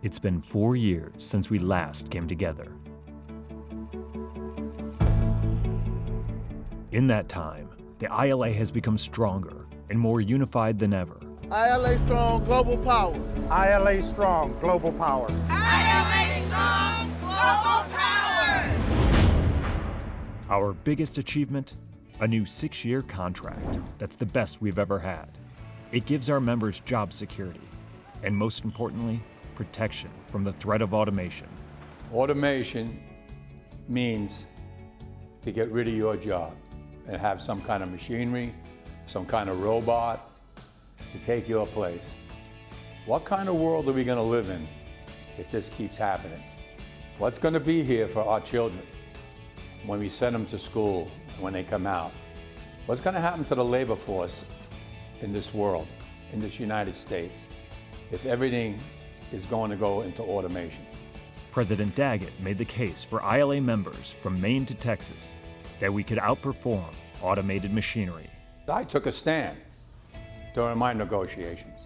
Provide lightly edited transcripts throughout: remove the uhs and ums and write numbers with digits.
It's been 4 years since we last came together. In that time, the ILA has become stronger and more unified than ever. ILA strong, global power. ILA strong, global power. ILA strong, global power. Our biggest achievement? A new 6-year contract that's the best we've ever had. It gives our members job security, and most importantly, protection from the threat of automation. Automation means to get rid of your job and have some kind of machinery, some kind of robot to take your place. What kind of world are we going to live in if this keeps happening? What's going to be here for our children when we send them to school, when they come out? What's going to happen to the labor force in this world, in this United States, if everything is going to go into automation? President Daggett made the case for ILA members from Maine to Texas that we could outperform automated machinery. I took a stand during my negotiations,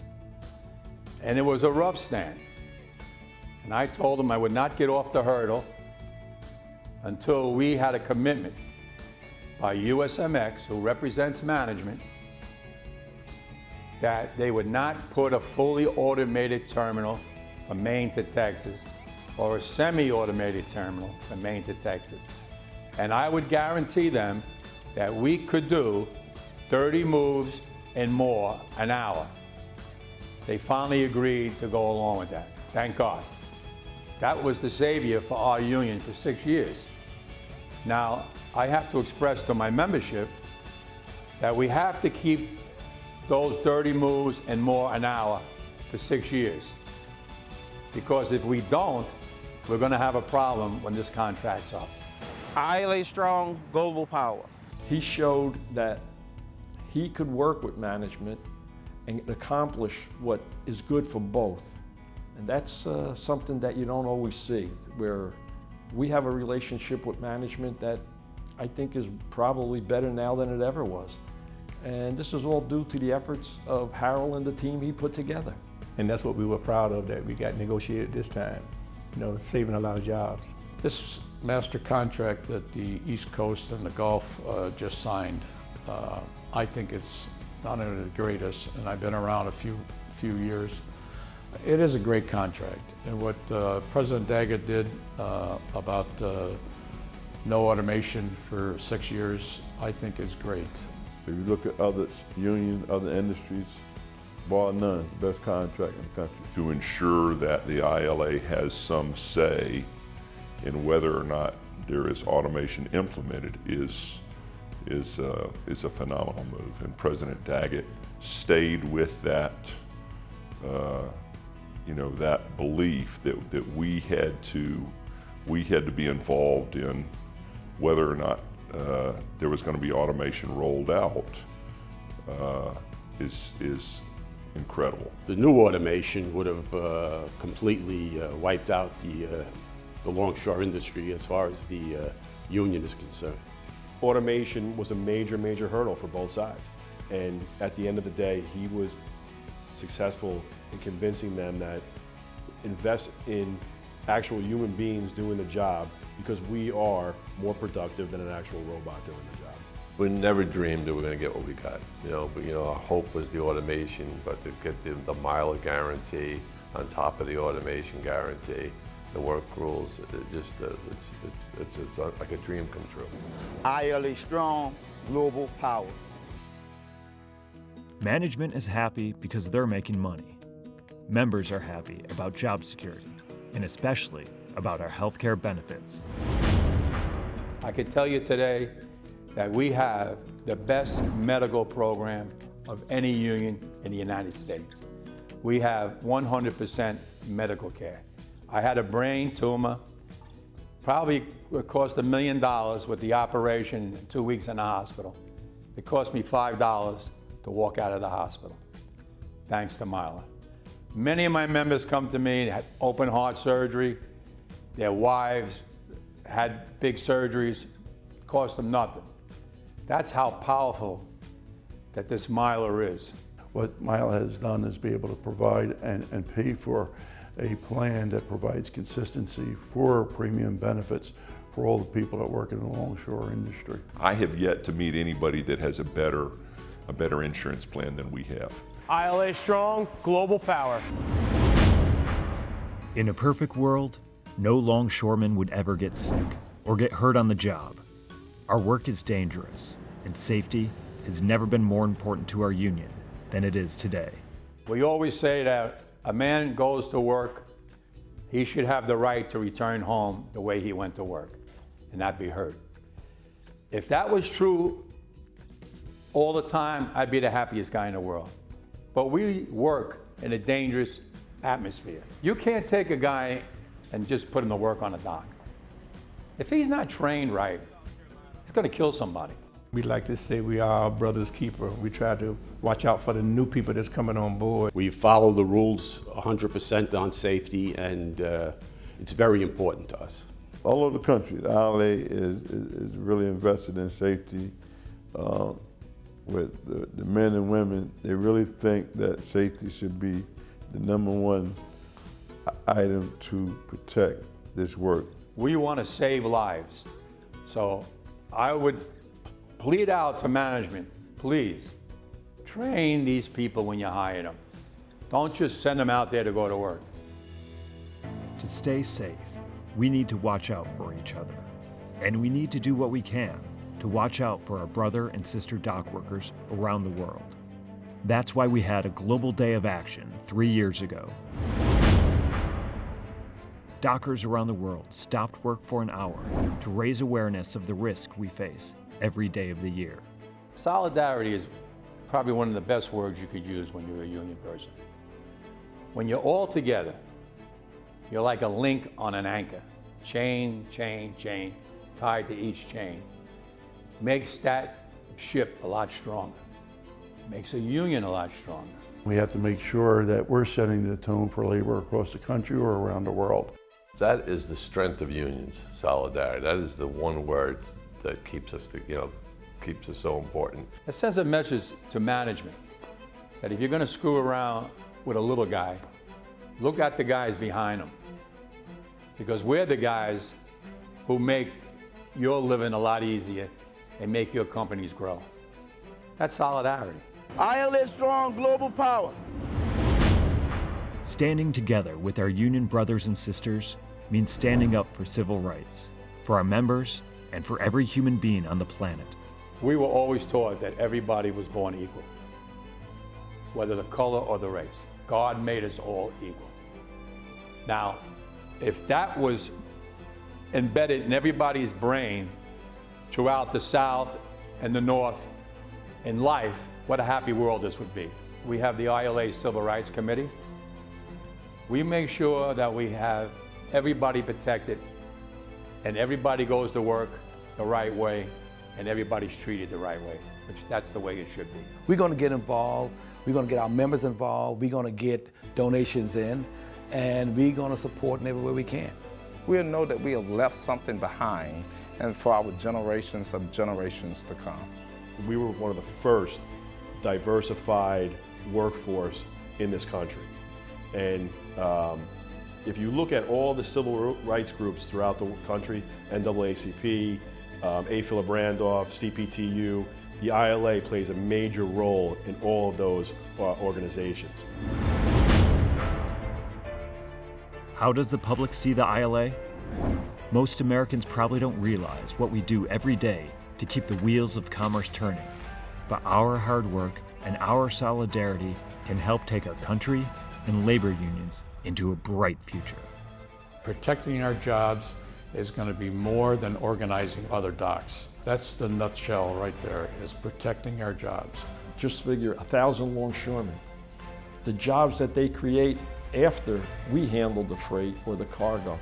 and it was a rough stand. And I told them I would not get off the hurdle until we had a commitment by USMX, who represents management, that they would not put a fully automated terminal from Maine to Texas or a semi-automated terminal from Maine to Texas. And I would guarantee them that we could do 30 moves and more an hour. They finally agreed to go along with that. Thank God. That was the savior for our union for 6 years. Now, I have to express to my membership that we have to keep those 30 moves and more an hour for 6 years. Because if we don't, we're going to have a problem when this contract's up. ILA strong, global power. He showed that he could work with management and accomplish what is good for both. And that's something that you don't always see, where we have a relationship with management that I think is probably better now than it ever was. And this is all due to the efforts of Harold and the team he put together. And that's what we were proud of, that we got negotiated this time, saving a lot of jobs. This master contract that the East Coast and the Gulf just signed, I think it's not only the greatest, and I've been around a few years. It is a great contract, and what President Daggett did about no automation for 6 years, I think is great. If you look at other unions, other industries, bar none, the best contract in the country. To ensure that the ILA has some say in whether or not there is automation implemented is a phenomenal move. And President Daggett stayed with that, that belief that we had to be involved in whether or not there was going to be automation rolled out is incredible. The new automation would have completely wiped out the longshore industry as far as the union is concerned. Automation was a major hurdle for both sides. And at the end of the day, he was successful in convincing them that invest in actual human beings doing the job, because we are more productive than an actual robot doing the job. We never dreamed that we were going to get what we got, but our hope was the automation, but to get the miler guarantee on top of the automation guarantee, the work rules, it's like a dream come true. ILA strong, global power. Management is happy because they're making money. Members are happy about job security, and especially about our healthcare benefits. I can tell you today that we have the best medical program of any union in the United States. We have 100% medical care. I had a brain tumor, probably would cost $1 million with the operation and 2 weeks in the hospital. It cost me $5 to walk out of the hospital, thanks to Myla. Many of my members come to me, had open heart surgery, their wives had big surgeries, cost them nothing. That's how powerful that this miler is. What Myla has done is be able to provide and pay for a plan that provides consistency for premium benefits for all the people that work in the longshore industry. I have yet to meet anybody that has a better insurance plan than we have. ILA strong, global power. In a perfect world, no longshoreman would ever get sick or get hurt on the job. Our work is dangerous, and safety has never been more important to our union than it is today. We always say that a man goes to work, he should have the right to return home the way he went to work and not be hurt. If that was true all the time, I'd be the happiest guy in the world. But we work in a dangerous atmosphere. You can't take a guy and just put him to work on a dock. If he's not trained right, he's gonna kill somebody. We like to say we are our brother's keeper. We try to watch out for the new people that's coming on board. We follow the rules 100% on safety, and it's very important to us. All over the country, the ILA is really invested in safety. With the men and women, they really think that safety should be the #1 item to protect this work. We want to save lives. So I would plead out to management, please, train these people when you hire them. Don't just send them out there to go to work. To stay safe, we need to watch out for each other. And we need to do what we can to watch out for our brother and sister dock workers around the world. That's why we had a global day of action 3 years ago. Dockers around the world stopped work for an hour to raise awareness of the risk we face every day of the year. Solidarity is probably one of the best words you could use when you're a union person. When you're all together, you're like a link on an anchor. Chain, chain, chain, tied to each chain. Makes that ship a lot stronger. Makes a union a lot stronger. We have to make sure that we're setting the tone for labor across the country or around the world. That is the strength of unions, solidarity. That is the one word that keeps us, keeps us so important. It sends a message to management that if you're going to screw around with a little guy, look at the guys behind him. Because we're the guys who make your living a lot easier and make your companies grow. That's solidarity. ILA strong, global power. Standing together with our union brothers and sisters means standing up for civil rights, for our members, and for every human being on the planet. We were always taught that everybody was born equal, whether the color or the race. God made us all equal. Now, if that was embedded in everybody's brain throughout the South and the North in life, what a happy world this would be. We have the ILA Civil Rights Committee. We make sure that we have everybody protected and everybody goes to work the right way and everybody's treated the right way, which that's the way it should be. We're going to get involved. We're going to get our members involved. We're going to get donations in, and we're going to support in every way we can. We'll know that we have left something behind and for our generations of generations to come. We were one of the first diversified workforce in this country. And if you look at all the civil rights groups throughout the country, NAACP, AFILA Brandoff, CPTU, the ILA plays a major role in all of those organizations. How does the public see the ILA? Most Americans probably don't realize what we do every day to keep the wheels of commerce turning. But our hard work and our solidarity can help take our country and labor unions into a bright future. Protecting our jobs is going to be more than organizing other docks. That's the nutshell right there, is protecting our jobs. Just figure 1,000 longshoremen. The jobs that they create after we handle the freight or the cargo,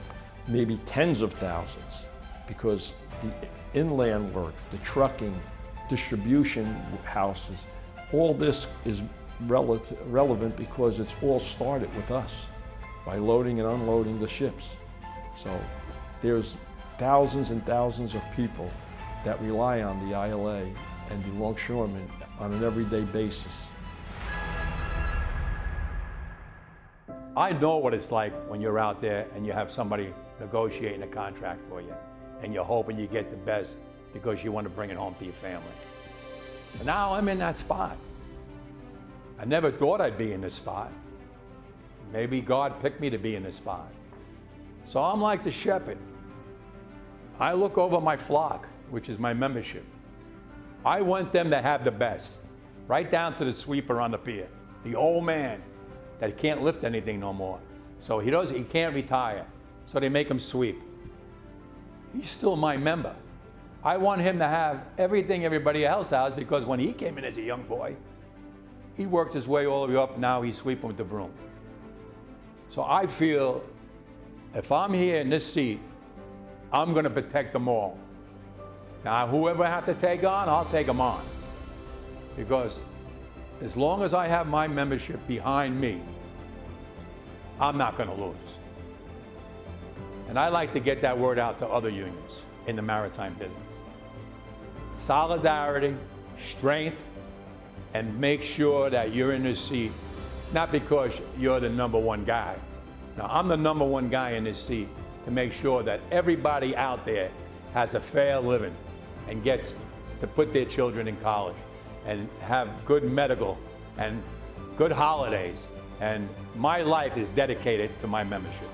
maybe tens of thousands, because the inland work, the trucking, distribution houses, all this is relevant because it's all started with us by loading and unloading the ships. So there's thousands and thousands of people that rely on the ILA and the longshoremen on an everyday basis. I know what it's like when you're out there and you have somebody negotiating a contract for you, and you're hoping you get the best because you want to bring it home to your family. But now I'm in that spot. I never thought I'd be in this spot. Maybe God picked me to be in this spot. So I'm like the shepherd. I look over my flock, which is my membership. I want them to have the best, right down to the sweeper on the pier, the old man that can't lift anything no more. So he can't retire. So they make him sweep. He's still my member. I want him to have everything everybody else has, because when he came in as a young boy, he worked his way all the way up, now he's sweeping with the broom. So I feel if I'm here in this seat, I'm going to protect them all. Now, whoever I have to take on, I'll take them on. Because as long as I have my membership behind me, I'm not going to lose. And I like to get that word out to other unions in the maritime business. Solidarity, strength, and make sure that you're in this seat, not because you're the #1 guy. Now, I'm the #1 guy in this seat to make sure that everybody out there has a fair living and gets to put their children in college and have good medical and good holidays. And my life is dedicated to my membership.